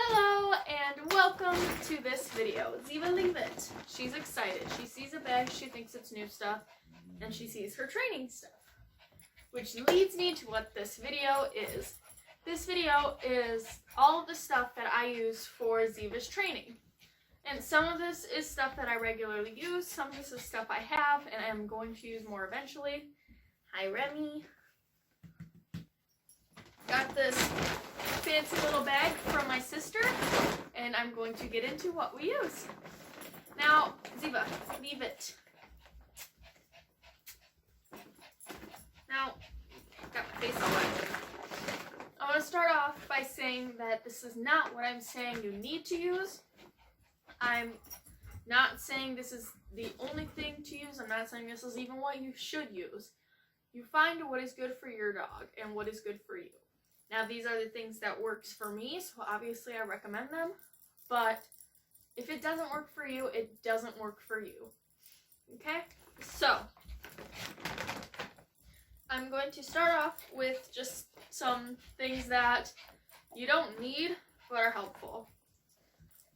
Hello and welcome to this video. Ziva Leave It. She's excited. She sees a bag, she thinks it's new stuff, and she sees her training stuff. Which leads me to what this video is. This video is all of the stuff that I use for Ziva's training. And some of this is stuff that I regularly use, some of this is stuff I have and I'm going to use more eventually. Hi Remy. Got this fancy little bag from my sister, and I'm going to get into what we use. Now, Ziva, leave it. Now, got my face all wet. I want to start off by saying that this is not what I'm saying you need to use. I'm not saying this is the only thing to use. I'm not saying this is even what you should use. You find what is good for your dog and what is good for you. Now, these are the things that works for me, so obviously I recommend them, but if it doesn't work for you, it doesn't work for you, okay? So, I'm going to start off with just some things that you don't need, but are helpful.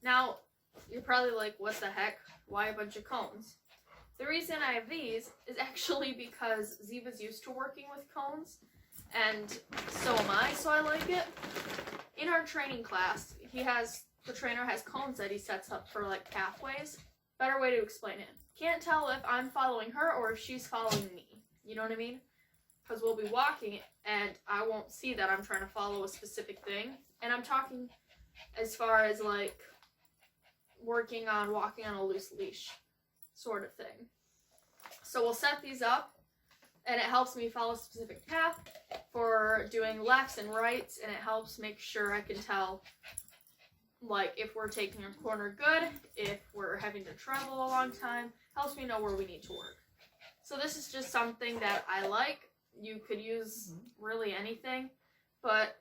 Now, you're probably like, what the heck? Why a bunch of cones? The reason I have these is actually because Ziva's used to working with cones, and so am I, so I like it. In our training class, the trainer has cones that he sets up for like pathways. Better way to explain it. Can't tell if I'm following her or if she's following me. You know what I mean? Because we'll be walking and I won't see that I'm trying to follow a specific thing. And I'm talking as far as like walking on a loose leash sort of thing. So we'll set these up. And it helps me follow a specific path for doing lefts and rights, and it helps make sure I can tell, like, if we're taking a corner good, if we're having to travel a long time, helps me know where we need to work. So this is just something that I like. You could use really anything, but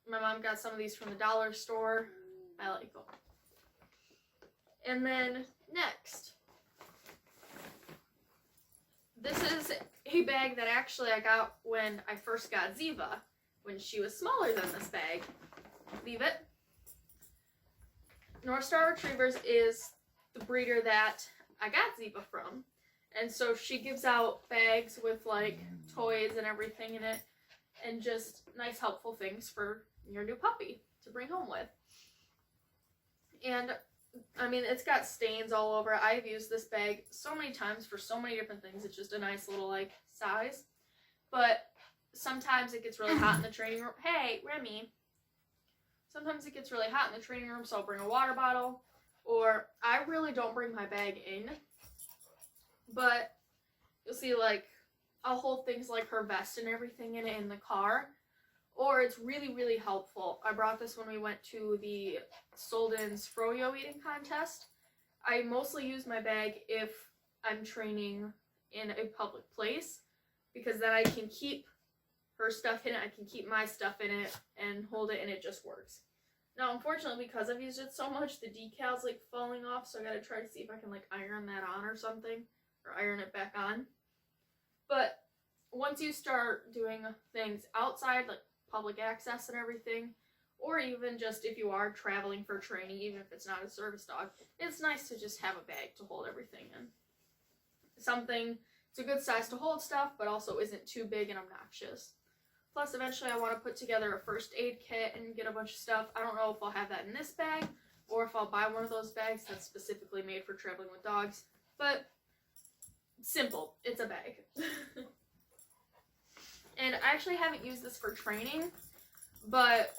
my mom got some of these from the dollar store. I like them. And then next, this is a bag that actually I got when I first got Ziva, when she was smaller than this bag. Leave it. North Star Retrievers is the breeder that I got Ziva from, and so she gives out bags with like toys and everything in it, and just nice helpful things for your new puppy to bring home with. And I mean, it's got stains all over. I've used this bag so many times for so many different things. It's just a nice little, like, size. But sometimes it gets really hot in the training room. Hey, Remy. Sometimes it gets really hot in the training room, so I'll bring a water bottle. Or I really don't bring my bag in. But you'll see, like, I'll hold things like her vest and everything in it in the car. Or it's really, really helpful. I brought this when we went to the Solden's Froyo eating contest. I mostly use my bag if I'm training in a public place, because then I can keep her stuff in it, I can keep my stuff in it, and hold it, and it just works. Now, unfortunately, because I've used it so much, the decal's like falling off, so I gotta try to see if I can like iron that on or something, or iron it back on. But once you start doing things outside, like public access and everything, or even just if you are traveling for training, even if it's not a service dog, it's nice to just have a bag to hold everything in. It's a good size to hold stuff, but also isn't too big and obnoxious. Plus, eventually I want to put together a first aid kit and get a bunch of stuff. I don't know if I'll have that in this bag, or if I'll buy one of those bags that's specifically made for traveling with dogs, but simple, it's a bag. And I actually haven't used this for training, but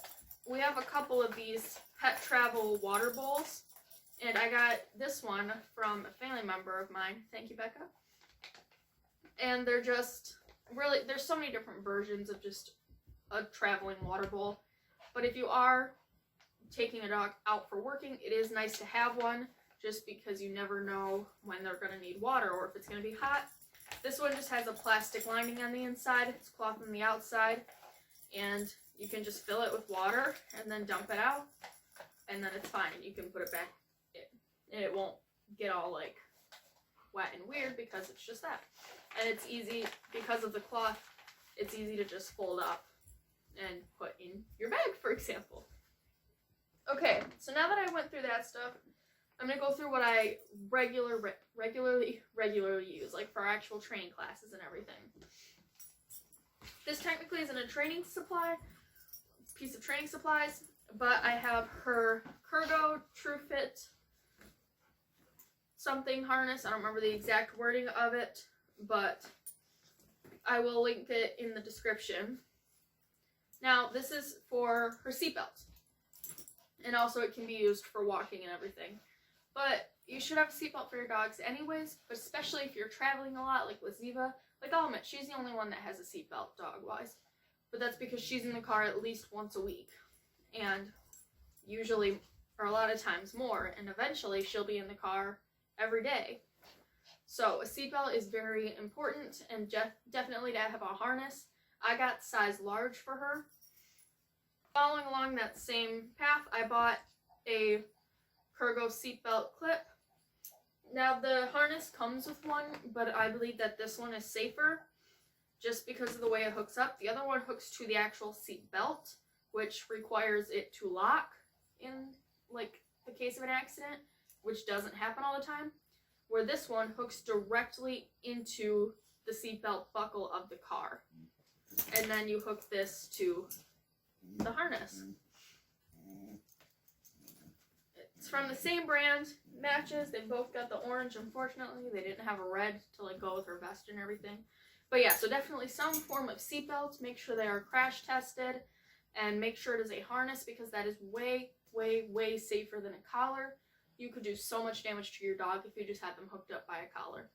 we have a couple of these pet travel water bowls, and I got this one from a family member of mine. Thank you, Becca. And they're just really, there's so many different versions of just a traveling water bowl, but if you are taking a dog out for working, it is nice to have one, just because you never know when they're going to need water or if it's going to be hot. This one just has a plastic lining on the inside, it's cloth on the outside, and you can just fill it with water and then dump it out, and then it's fine. You can put it back in, and it won't get all like wet and weird because it's just that. And it's easy, because of the cloth, it's easy to just fold up and put in your bag, for example. Okay, so now that I went through that stuff, I'm gonna go through what I regularly use, like for our actual training classes and everything. This technically isn't a training piece of training supplies, but I have her Kurgo TrueFit something harness. I don't remember the exact wording of it, but I will link it in the description. Now, this is for her seatbelt, and also it can be used for walking and everything. But you should have a seatbelt for your dogs anyways, but especially if you're traveling a lot, like with Ziva. Like, I'll admit, she's the only one that has a seatbelt dog-wise, but that's because she's in the car at least once a week, and usually, or a lot of times more, and eventually she'll be in the car every day. So a seatbelt is very important, and definitely to have a harness. I got size large for her. Following along that same path, I bought a Kurgo seatbelt clip. Now the harness comes with one, but I believe that this one is safer just because of the way it hooks up. The other one hooks to the actual seat belt, which requires it to lock in like the case of an accident, which doesn't happen all the time, where this one hooks directly into the seatbelt buckle of the car. And then you hook this to the harness. It's from the same brand, matches. They both got the orange. Unfortunately, they didn't have a red to like go with her vest and everything. But yeah, so definitely some form of seatbelt. Make sure they are crash tested, and make sure it is a harness, because that is way, way, way safer than a collar. You could do so much damage to your dog if you just had them hooked up by a collar.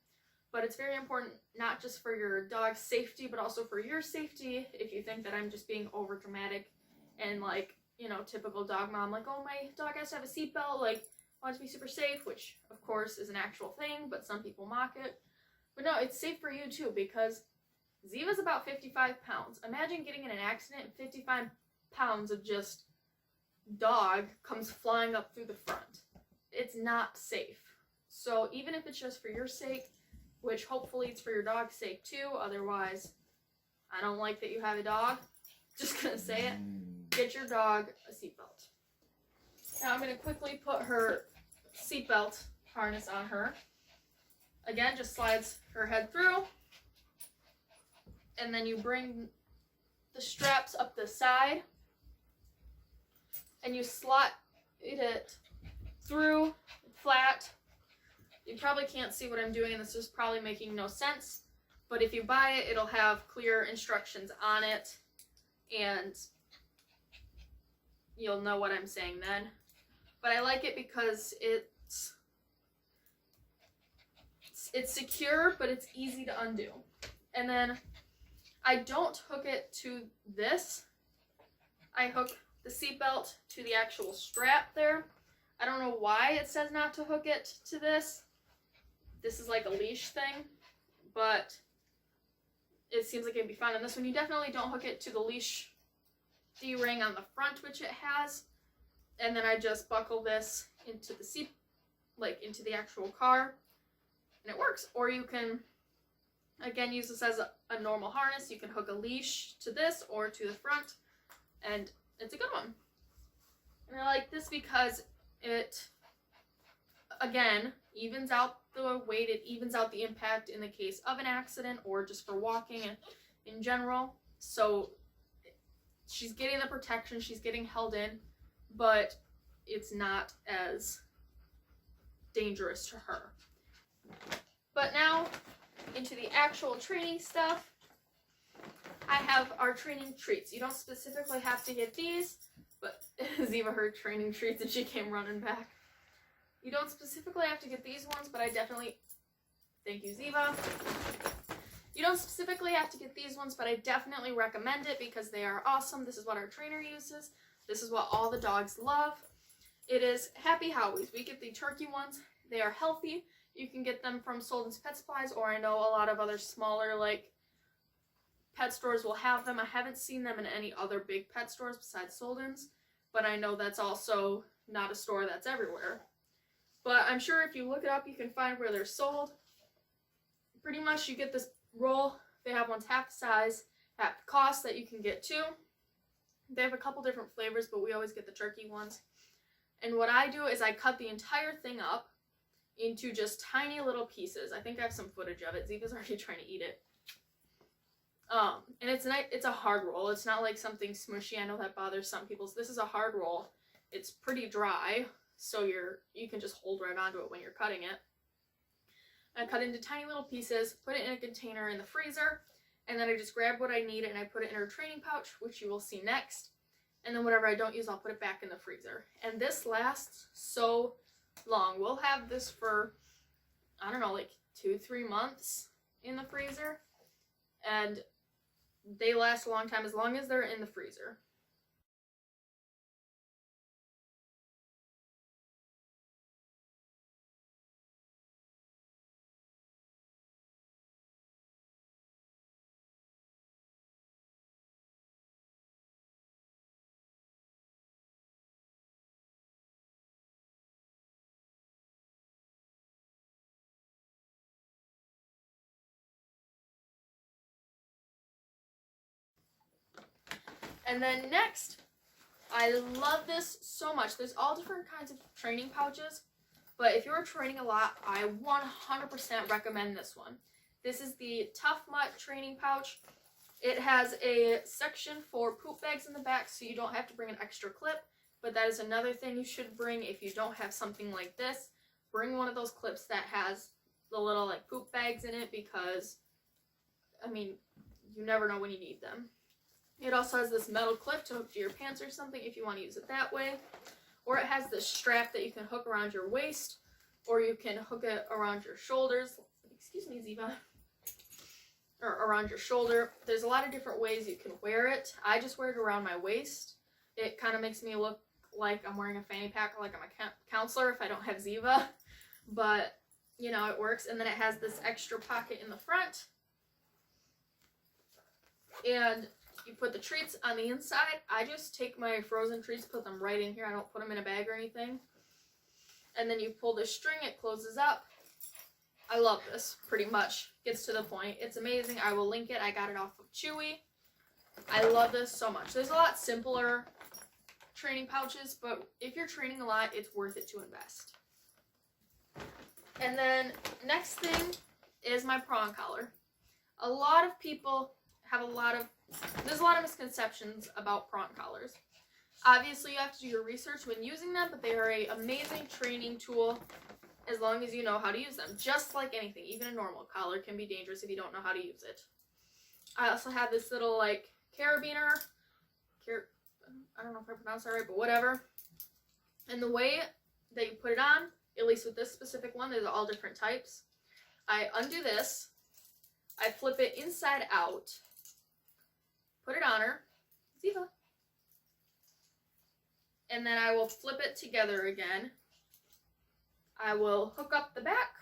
But it's very important, not just for your dog's safety, but also for your safety. If you think that I'm just being over dramatic and like, you know, typical dog mom, like, oh, my dog has to have a seatbelt, like, I want it to be super safe, which of course is an actual thing, but some people mock it. But no, it's safe for you too, because Ziva's about 55 pounds. Imagine getting in an accident and 55 pounds of just dog comes flying up through the front. It's not safe. So even if it's just for your sake, which hopefully it's for your dog's sake too, otherwise I don't like that you have a dog, just gonna say it, get your dog a seatbelt. Now I'm gonna quickly put her seatbelt harness on her. Again, just slides her head through, and then you bring the straps up the side, and you slot it through flat. You probably can't see what I'm doing, and this is probably making no sense, but if you buy it, it'll have clear instructions on it, and you'll know what I'm saying then. But I like it because it's secure, but it's easy to undo. And then I don't hook it to this. I hook the seatbelt to the actual strap there. I don't know why it says not to hook it to this. This is like a leash thing, but it seems like it'd be fine on this one. You definitely don't hook it to the leash D-ring on the front, which it has. And then I just buckle this into the seat, like into the actual car, and it works. Or you can, again, use this as a normal harness. You can hook a leash to this or to the front, and it's a good one. And I like this because it, again, evens out the weight, it evens out the impact in the case of an accident or just for walking in general. So she's getting the protection, she's getting held in, but it's not as dangerous to her. But now, into the actual training stuff, I have our training treats. You don't specifically have to get these, but Ziva heard training treats and she came running back. You don't specifically have to get these ones, but I definitely, thank you Ziva. You don't specifically have to get these ones, but I definitely recommend it because they are awesome. This is what our trainer uses. This is what all the dogs love. It is Happy Howies. We get the turkey ones. They are healthy. You can get them from Solden's Pet Supplies, or I know a lot of other smaller like pet stores will have them. I haven't seen them in any other big pet stores besides Solden's, but I know that's also not a store that's everywhere. But I'm sure if you look it up, you can find where they're sold. Pretty much you get this roll. They have ones half the size, half the cost that you can get too. They have a couple different flavors, but we always get the turkey ones. And what I do is I cut the entire thing up into just tiny little pieces. I think I have some footage of it. Ziva's already trying to eat it. And it's a hard roll. It's not like something smushy. I know that bothers some people. So this is a hard roll. It's pretty dry, so you can just hold right onto it when you're cutting it. I cut into tiny little pieces, put it in a container in the freezer, and then I just grab what I need and I put it in our training pouch, which you will see next. And then whatever I don't use, I'll put it back in the freezer. And this lasts so long. We'll have this for, I don't know, like 2-3 months in the freezer. And they last a long time as long as they're in the freezer. And then next, I love this so much. There's all different kinds of training pouches, but if you're training a lot, I 100% recommend this one. This is the Tough Mutt training pouch. It has a section for poop bags in the back, so you don't have to bring an extra clip, but that is another thing you should bring if you don't have something like this. Bring one of those clips that has the little like poop bags in it, because, I mean, you never know when you need them. It also has this metal clip to hook to your pants or something if you want to use it that way. Or it has this strap that you can hook around your waist, or you can hook it around your shoulders. Excuse me, Ziva. Or around your shoulder. There's a lot of different ways you can wear it. I just wear it around my waist. It kind of makes me look like I'm wearing a fanny pack or like I'm a counselor if I don't have Ziva. But, you know, it works. And then it has this extra pocket in the front. And you put the treats on the inside. I just take my frozen treats, put them right in here. I don't put them in a bag or anything. And then you pull the string, it closes up. I love this, pretty much. Gets to the point. It's amazing. I will link it. I got it off of Chewy. I love this so much. There's a lot simpler training pouches, but if you're training a lot, it's worth it to invest. And then next thing is my prong collar. A lot of people have there's a lot of misconceptions about prong collars. Obviously, you have to do your research when using them, but they are an amazing training tool as long as you know how to use them. Just like anything, even a normal collar can be dangerous if you don't know how to use it. I also have this little, like, carabiner. I don't know if I pronounced that right, but whatever. And the way that you put it on, at least with this specific one, there's all different types. I undo this. I flip it inside out. Put it on her. Ziva. And then I will flip it together again. I will hook up the back.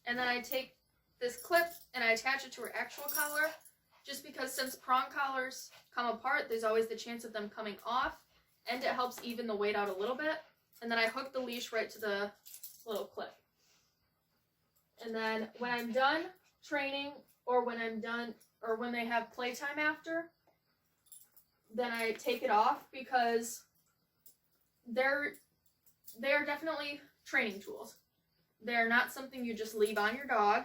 And then I take this clip and I attach it to her actual collar. Just because since prong collars come apart, there's always the chance of them coming off. And it helps even the weight out a little bit. And then I hook the leash right to the little clip. And then when I'm done training, or when I'm done, or when they have playtime after, then I take it off, because they are definitely training tools. They're not something you just leave on your dog.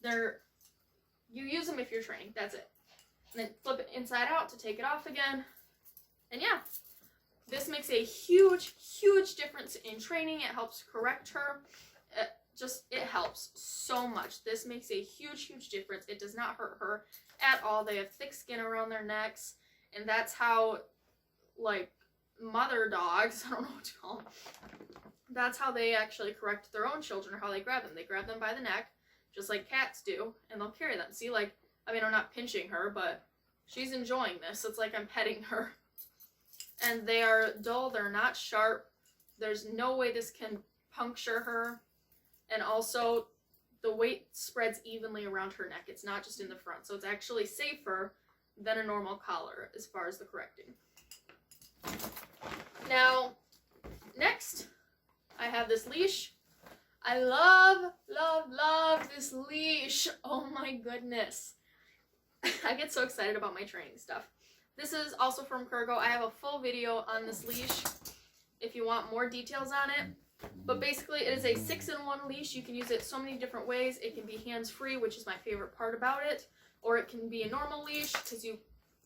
You use them if you're training, that's it. And then flip it inside out to take it off again. And yeah, this makes a huge, huge difference in training. It helps correct her. It helps so much. This makes a huge, huge difference. It does not hurt her at all. They have thick skin around their necks, and that's how, like, mother dogs, I don't know what to call them, that's how they actually correct their own children, or how they grab them. They grab them by the neck, just like cats do, and they'll carry them. See, like, I mean, I'm not pinching her, but she's enjoying this. It's like I'm petting her. And they are dull. They're not sharp. There's no way this can puncture her. And also, the weight spreads evenly around her neck. It's not just in the front. So it's actually safer than a normal collar as far as the correcting. Now, next, I have this leash. I love, love, love this leash. Oh my goodness. I get so excited about my training stuff. This is also from Kurgo. I have a full video on this leash if you want more details on it. But basically, it is a 6-in-1 leash. You can use it so many different ways. It can be hands-free, which is my favorite part about it. Or it can be a normal leash because you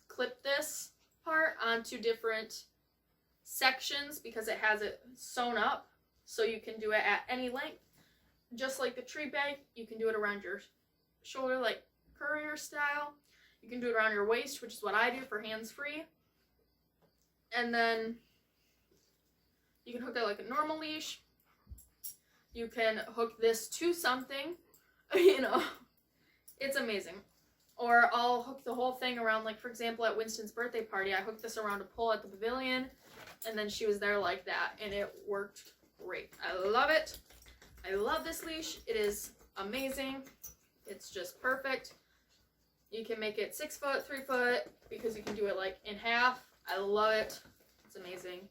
clip this part onto different sections because it has it sewn up. So you can do it at any length. Just like the tree bag, you can do it around your shoulder like courier style. You can do it around your waist, which is what I do for hands-free. And then you can hook it like a normal leash. You can hook this to something, you know, it's amazing. Or I'll hook the whole thing around, like for example at Winston's birthday party, I hooked this around a pole at the pavilion, and then she was there like that, and it worked great. I love it. I love this leash. It is amazing. It's just perfect. You can make it 6 foot, 3 foot, because you can do it like in half. I love it. It's amazing.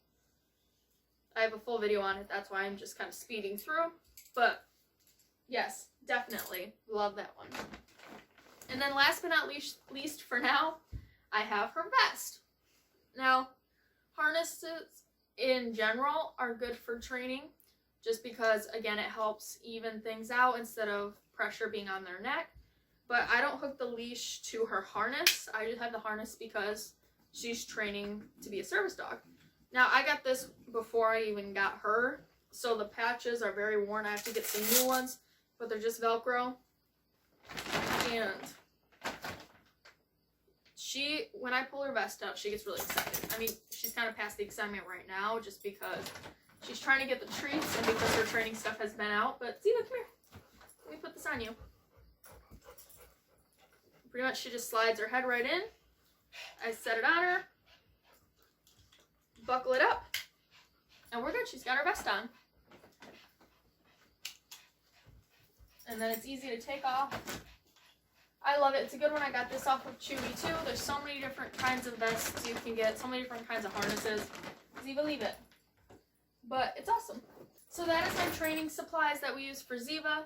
I have a full video on it. That's why I'm just kind of speeding through. But yes, definitely love that one. And then last but not least for now, I have her vest. Now, harnesses in general are good for training just because, again, it helps even things out instead of pressure being on their neck. But I don't hook the leash to her harness. I just have the harness because she's training to be a service dog. Now, I got this before I even got her, so the patches are very worn. I have to get some new ones, but they're just Velcro. And when I pull her vest out, she gets really excited. I mean, she's kind of past the excitement right now just because she's trying to get the treats and because her training stuff has been out. But Ziva, come here. Let me put this on you. Pretty much she just slides her head right in. I set it on her. Buckle it up. And we're good. She's got her vest on. And then it's easy to take off. I love it. It's a good one. I got this off of Chewy too. There's so many different kinds of vests you can get. So many different kinds of harnesses. Ziva, leave it. But it's awesome. So that is my training supplies that we use for Ziva.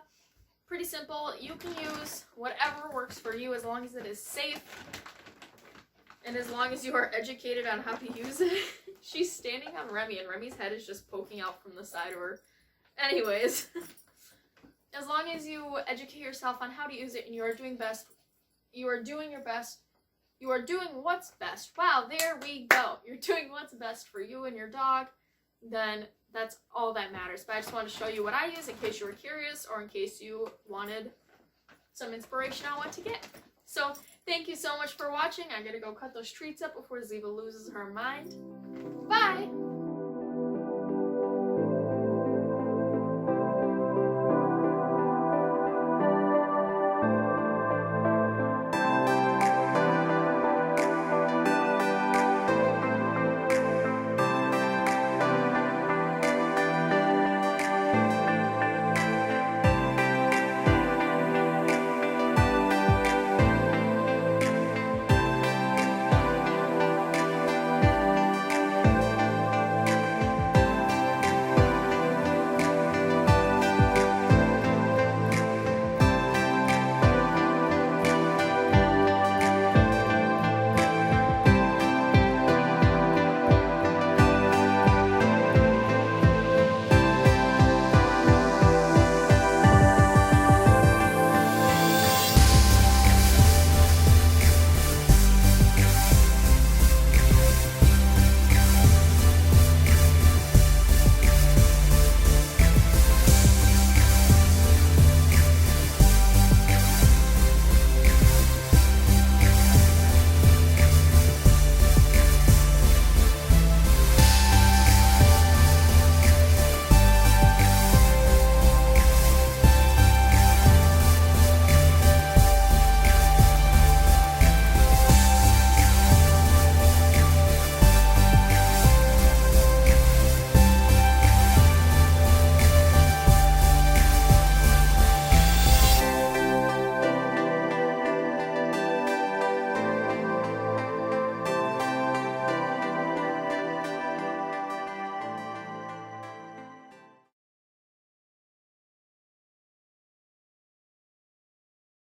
Pretty simple. You can use whatever works for you as long as it is safe. And as long as you are educated on how to use it. She's standing on Remy and Remy's head is just poking out from the side of her. Anyways. As long as you educate yourself on how to use it and you are doing best, you are doing your best, you are doing what's best. Wow, there we go. You're doing what's best for you and your dog, then that's all that matters. But I just wanted to show you what I use in case you were curious or in case you wanted some inspiration on what to get. So, thank you so much for watching. I'm going to go cut those treats up before Ziva loses her mind. Bye!